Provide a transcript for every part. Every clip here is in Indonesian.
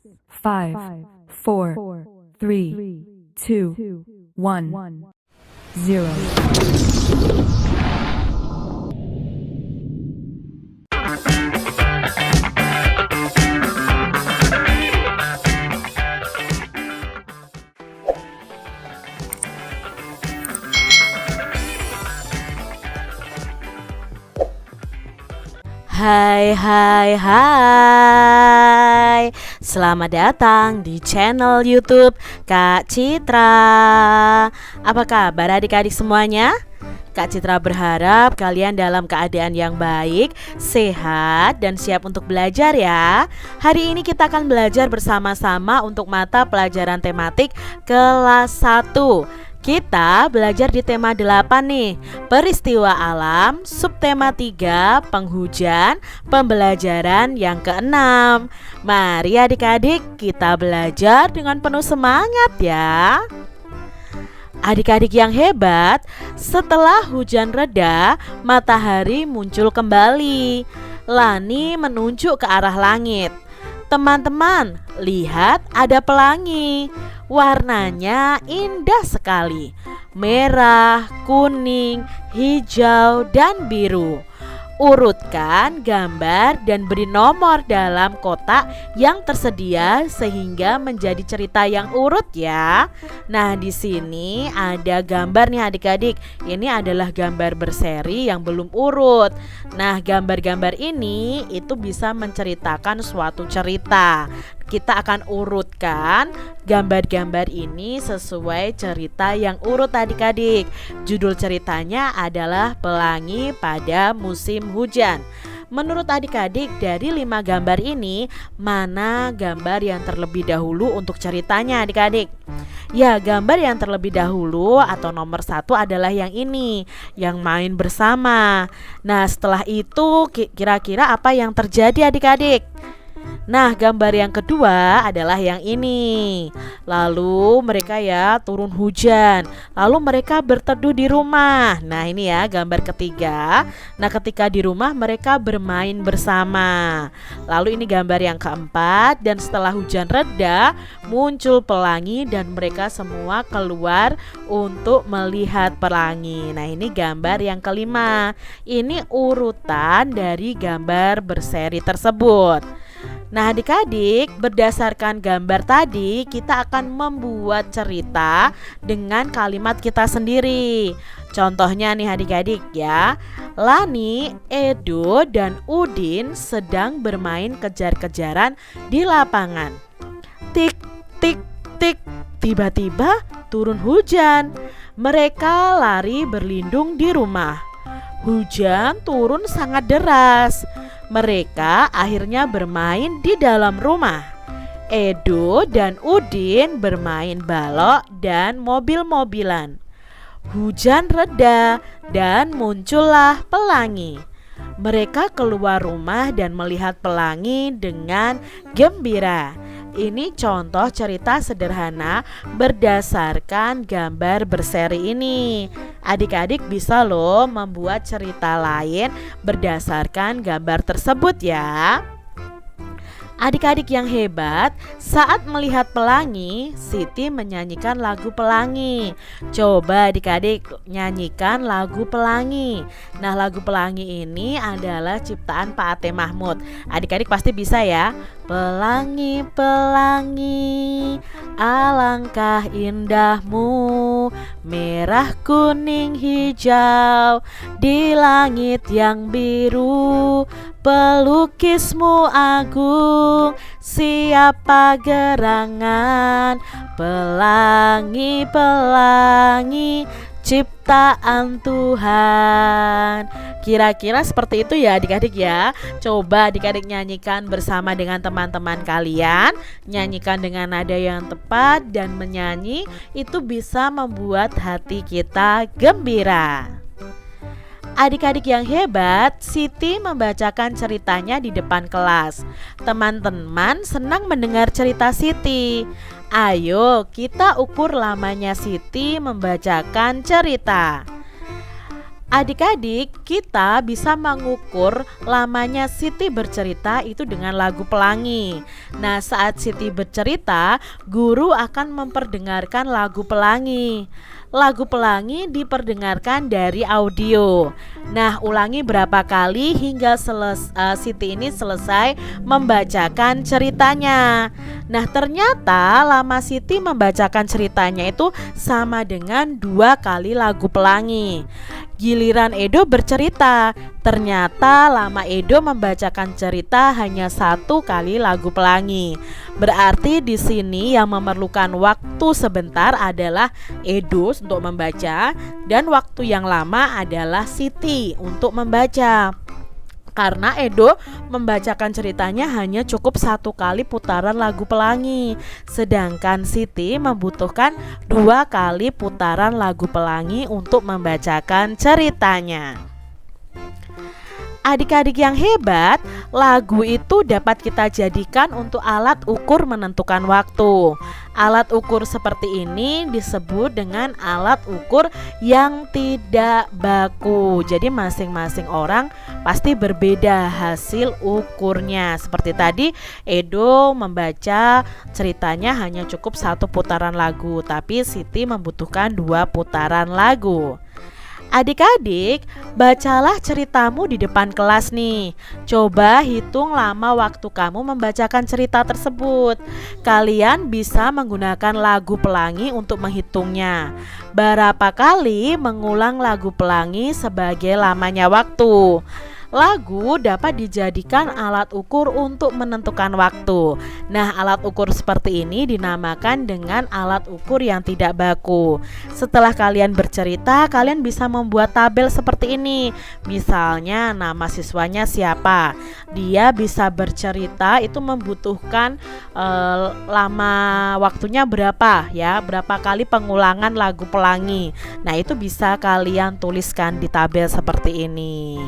5, 4, 3, 2, 1, 0. Hai, selamat datang di channel YouTube Kak Citra. Apa kabar adik-adik semuanya? Kak Citra berharap kalian dalam keadaan yang baik, sehat, dan siap untuk belajar ya. Hari ini kita akan belajar bersama-sama untuk mata pelajaran tematik kelas 1. Kita belajar di tema 8 nih, peristiwa alam, subtema 3, penghujan, pembelajaran yang ke-6. Mari adik-adik kita belajar dengan penuh semangat ya. Adik-adik yang hebat, setelah hujan reda, matahari muncul kembali. Lani menunjuk ke arah langit. Teman-teman, lihat ada pelangi. Warnanya indah sekali. Merah, kuning, hijau, dan biru. Urutkan gambar dan beri nomor dalam kotak yang tersedia sehingga menjadi cerita yang urut ya. Nah, di sini ada gambar nih adik-adik. Ini adalah gambar berseri yang belum urut. Nah, gambar-gambar ini itu bisa menceritakan suatu cerita. Kita akan urutkan gambar-gambar ini sesuai cerita yang urut adik-adik. Judul ceritanya adalah Pelangi pada Musim Hujan. Menurut adik-adik, dari 5 gambar ini, mana gambar yang terlebih dahulu untuk ceritanya adik-adik? Ya, gambar yang terlebih dahulu atau nomor 1 adalah yang ini, yang main bersama. Nah, setelah itu kira-kira apa yang terjadi adik-adik? Nah, gambar yang kedua adalah yang ini. Lalu mereka ya turun hujan. Lalu mereka berteduh di rumah. Nah, ini ya gambar ketiga. Nah, ketika di rumah mereka bermain bersama. Lalu ini gambar yang keempat. Dan setelah hujan reda, muncul pelangi dan mereka semua keluar untuk melihat pelangi. Nah, ini gambar yang kelima. Ini urutan dari gambar berseri tersebut. Nah, adik-adik, berdasarkan gambar tadi kita akan membuat cerita dengan kalimat kita sendiri. Contohnya nih adik-adik ya, Lani, Edo, dan Udin sedang bermain kejar-kejaran di lapangan. Tik, tik, tik, tiba-tiba turun hujan. Mereka lari berlindung di rumah. Hujan turun sangat deras. Mereka akhirnya bermain di dalam rumah. Edo dan Udin bermain balok dan mobil-mobilan. Hujan reda dan muncullah pelangi. Mereka keluar rumah dan melihat pelangi dengan gembira. Ini contoh cerita sederhana berdasarkan gambar berseri ini. Adik-adik bisa loh membuat cerita lain berdasarkan gambar tersebut ya. Adik-adik yang hebat, saat melihat pelangi, Siti menyanyikan lagu pelangi. Coba adik-adik nyanyikan lagu pelangi. Nah, lagu pelangi ini adalah ciptaan Pak Ate Mahmud. Adik-adik pasti bisa ya. Pelangi, pelangi, alangkah indahmu, merah, kuning, hijau, di langit yang biru. Pelukismu agung, siapa gerangan, pelangi, pelangi, ciptaan Tuhan. Kira-kira seperti itu ya adik-adik ya. Coba adik-adik nyanyikan bersama dengan teman-teman kalian. Nyanyikan dengan nada yang tepat dan menyanyi itu bisa membuat hati kita gembira. Adik-adik yang hebat, Siti membacakan ceritanya di depan kelas. Teman-teman senang mendengar cerita Siti. Ayo kita ukur lamanya Siti membacakan cerita. Adik-adik, kita bisa mengukur lamanya Siti bercerita itu dengan lagu pelangi. Nah, saat Siti bercerita, guru akan memperdengarkan lagu pelangi. Lagu pelangi diperdengarkan dari audio. Nah, ulangi berapa kali hingga Siti ini selesai membacakan ceritanya. Nah, ternyata lama Siti membacakan ceritanya itu sama dengan 2 kali lagu pelangi. Giliran Edo bercerita, ternyata lama Edo membacakan cerita hanya 1 kali lagu pelangi. Berarti di sini yang memerlukan waktu sebentar adalah Edo untuk membaca, dan waktu yang lama adalah Siti untuk membaca. Karena Edo membacakan ceritanya hanya cukup 1 kali putaran lagu pelangi, sedangkan Siti membutuhkan 2 kali putaran lagu pelangi untuk membacakan ceritanya. Adik-adik yang hebat, lagu itu dapat kita jadikan untuk alat ukur menentukan waktu. Alat ukur seperti ini disebut dengan alat ukur yang tidak baku. Jadi masing-masing orang pasti berbeda hasil ukurnya. Seperti tadi, Edo membaca ceritanya hanya cukup 1 putaran lagu, tapi Siti membutuhkan 2 putaran lagu. Adik-adik, bacalah ceritamu di depan kelas nih. Coba hitung lama waktu kamu membacakan cerita tersebut. Kalian bisa menggunakan lagu pelangi untuk menghitungnya. Berapa kali mengulang lagu pelangi sebagai lamanya waktu? Lagu dapat dijadikan alat ukur untuk menentukan waktu. Nah, alat ukur seperti ini dinamakan dengan alat ukur yang tidak baku. Setelah kalian bercerita, kalian bisa membuat tabel seperti ini. Misalnya, nama siswanya siapa. Dia bisa bercerita itu membutuhkan lama waktunya berapa ya, berapa kali pengulangan lagu pelangi. Nah, itu bisa kalian tuliskan di tabel seperti ini.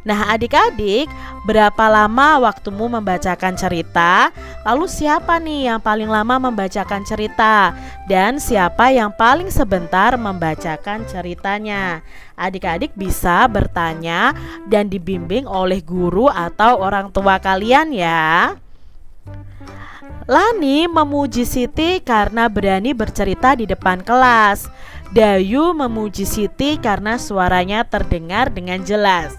Nah, adik-adik, berapa lama waktumu membacakan cerita? Lalu siapa nih yang paling lama membacakan cerita? Dan siapa yang paling sebentar membacakan ceritanya? Adik-adik bisa bertanya dan dibimbing oleh guru atau orang tua kalian ya. Lani memuji Siti karena berani bercerita di depan kelas. Dayu memuji Siti karena suaranya terdengar dengan jelas.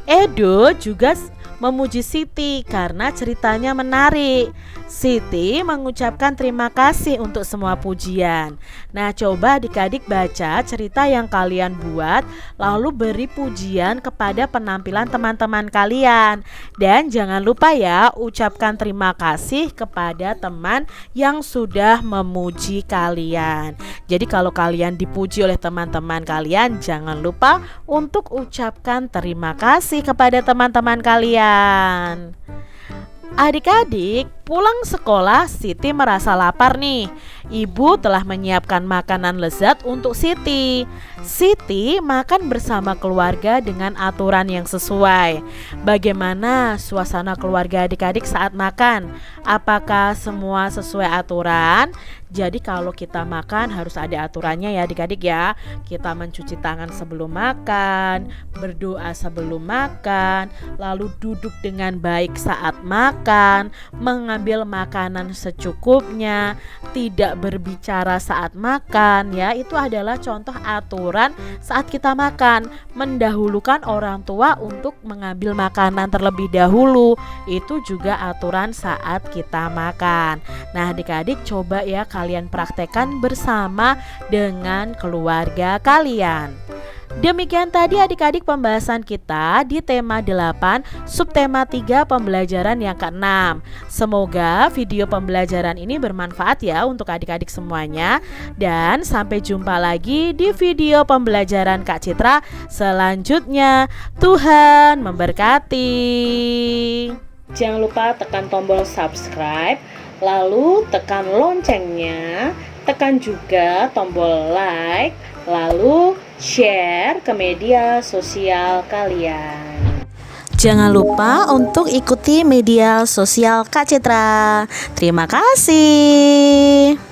Edo juga memuji Siti karena ceritanya menarik. Siti mengucapkan terima kasih untuk semua pujian. Nah, coba adik-adik baca cerita yang kalian buat, lalu beri pujian kepada penampilan teman-teman kalian. Dan jangan lupa ya, ucapkan terima kasih kepada teman yang sudah memuji kalian. Jadi kalau kalian dipuji oleh teman-teman kalian, jangan lupa untuk ucapkan terima kasih kepada teman-teman kalian. Adik-adik, pulang sekolah Siti merasa lapar nih. Ibu telah menyiapkan makanan lezat untuk Siti. Siti makan bersama keluarga dengan aturan yang sesuai. Bagaimana suasana keluarga adik-adik saat makan? Apakah semua sesuai aturan? Jadi kalau kita makan harus ada aturannya ya adik-adik ya. Kita mencuci tangan sebelum makan, berdoa sebelum makan, lalu duduk dengan baik saat makan, mengambil makanan secukupnya, tidak berbicara saat makan ya. Itu adalah contoh aturan saat kita makan. Mendahulukan orang tua untuk mengambil makanan terlebih dahulu. Itu juga aturan saat kita makan. Nah, adik-adik coba ya kalian praktekkan bersama dengan keluarga kalian. Demikian tadi adik-adik pembahasan kita di tema 8 subtema 3 pembelajaran yang ke-6. Semoga video pembelajaran ini bermanfaat ya untuk adik-adik semuanya. Dan sampai jumpa lagi di video pembelajaran Kak Citra selanjutnya. Tuhan memberkati. Jangan lupa tekan tombol subscribe, lalu tekan loncengnya, tekan juga tombol like, lalu share ke media sosial kalian. Jangan lupa untuk ikuti media sosial Kak Citra. Terima kasih.